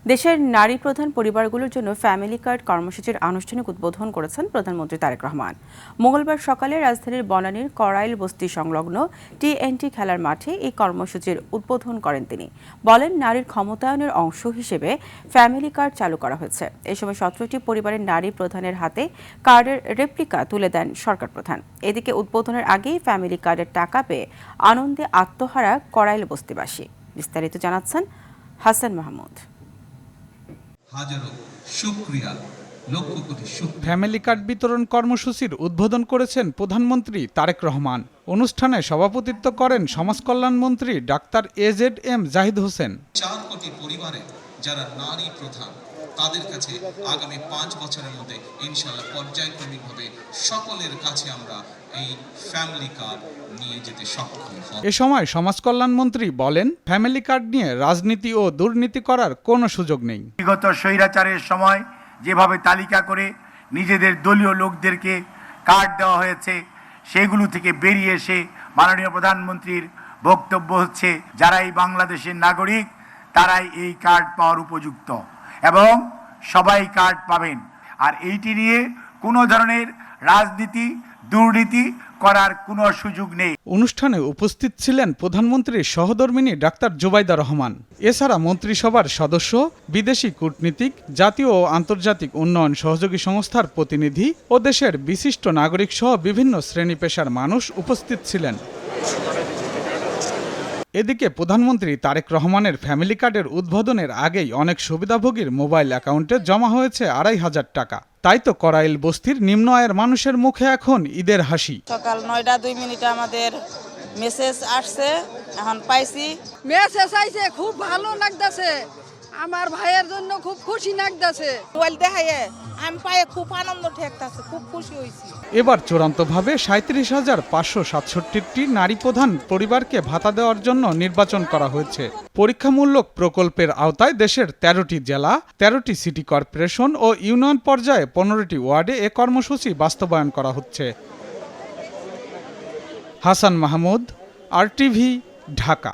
দেশের নারী প্রধান পরিবারগুলোর জন্য ফ্যামিলি কার্ড কর্মসূচির আনুষ্ঠানিক উদ্বোধন করেছেন প্রধানমন্ত্রী তারেক রহমান। মঙ্গলবার সকালে রাজধানীর বনানীর করাইল বস্তি সংলগ্ন টিএনটি খেলার মাঠে এই কর্মসূচির উদ্বোধন করেন তিনি। বলেন, নারীর ক্ষমতায়নের অংশ হিসেবে ফ্যামিলি কার্ড চালু করা হয়েছে। এ সময় 17টি পরিবারের নারী প্রধানের হাতে কার্ডের রেপ্লিকা তুলে দেন সরকার প্রধান। এদিকে উদ্বোধনের আগেই ফ্যামিলি কার্ডের টাকা পেয়ে আনন্দে আত্মহারা করাইল বস্তিবাসী। বিস্তারিত জানাচ্ছেন হাসান মাহমুদ। ফ্যামিলি কার্ড বিতরণ কর্মসূচির উদ্বোধন করেছেন প্রধানমন্ত্রী তারেক রহমান। অনুষ্ঠানে সভাপতিত্ব করেন সমাজকল্যাণ মন্ত্রী ডাক্তার AZM জাহিদ হোসেন। 4 কোটি পরিবারে যারা নারী প্রধান, তাদের কাছে আগামী 5 বছরের মধ্যে ইনশাআল্লাহ পর্যায়ক্রমিকভাবে সকলের কাছে আমরা এই ফ্যামিলি কার্ড নিয়ে যেতে সক্ষম হব। এ সময় সমাজকল্যাণ মন্ত্রী বলেন, ফ্যামিলি কার্ড নিয়ে রাজনীতি ও দুর্নীতি করার কোনো সুযোগ নেই। বিগত স্বৈরাচারের সময় যেভাবে তালিকা করে নিজেদের দলীয় লোকদেরকে কার্ড দেওয়া হয়েছে, সেগুলো থেকে বেরিয়ে এসে মাননীয় প্রধানমন্ত্রীর বক্তব্য হচ্ছে যারাই বাংলাদেশের নাগরিক তারাই এই কার্ড পাওয়ার উপযুক্ত এবং সবাই কার্ড পাবেন। আর এইটি নিয়ে কোনো ধরনের রাজনীতি দুর্নীতি করার কোনো সুযোগ নেই। অনুষ্ঠানে উপস্থিত ছিলেন প্রধানমন্ত্রীর সহধর্মিণী ডাক্তার জুবাইদা রহমান। এছাড়া মন্ত্রিসভার সদস্য, বিদেশি কূটনীতিক, জাতীয় ও আন্তর্জাতিক উন্নয়ন সহযোগী সংস্থার প্রতিনিধি ও দেশের বিশিষ্ট নাগরিক সহ বিভিন্ন শ্রেণী পেশার মানুষ উপস্থিত ছিলেন। এদিকে প্রধানমন্ত্রী তারেক রহমানের ফ্যামিলি কার্ডের উদ্বোধনের আগেই অনেক সুবিধাভোগীর মোবাইল অ্যাকাউন্টে জমা হয়েছে 2500 টাকা। তাই তো করাইল বস্তির নিম্ন আয়ের মানুষের মুখে এখন ঈদের হাসি। সকাল 9:02 আমাদের মেসেজ আসছে, এখন পাইছি। মেসেজ আইছে, খুব ভালো লাগতেছে, আমার ভাইয়ের জন্য খুব খুশি লাগতেছে। মোবাইল দেখায় আমি পায়ে খুব আনন্দ ঠেকতেছে, খুব খুশি হয়েছি। এবার চূড়ান্তভাবে 37,567টি নারী প্রধান পরিবারকে ভাতা দেওয়ার জন্য নির্বাচন করা হয়েছে। পরীক্ষামূলক প্রকল্পের আওতায় দেশের 13টি জেলা, 13টি সিটি কর্পোরেশন ও ইউনিয়ন পর্যায়ে 15টি ওয়ার্ডে এ কর্মসূচি বাস্তবায়ন করা হচ্ছে। হাসান মাহমুদ, RTV, ঢাকা।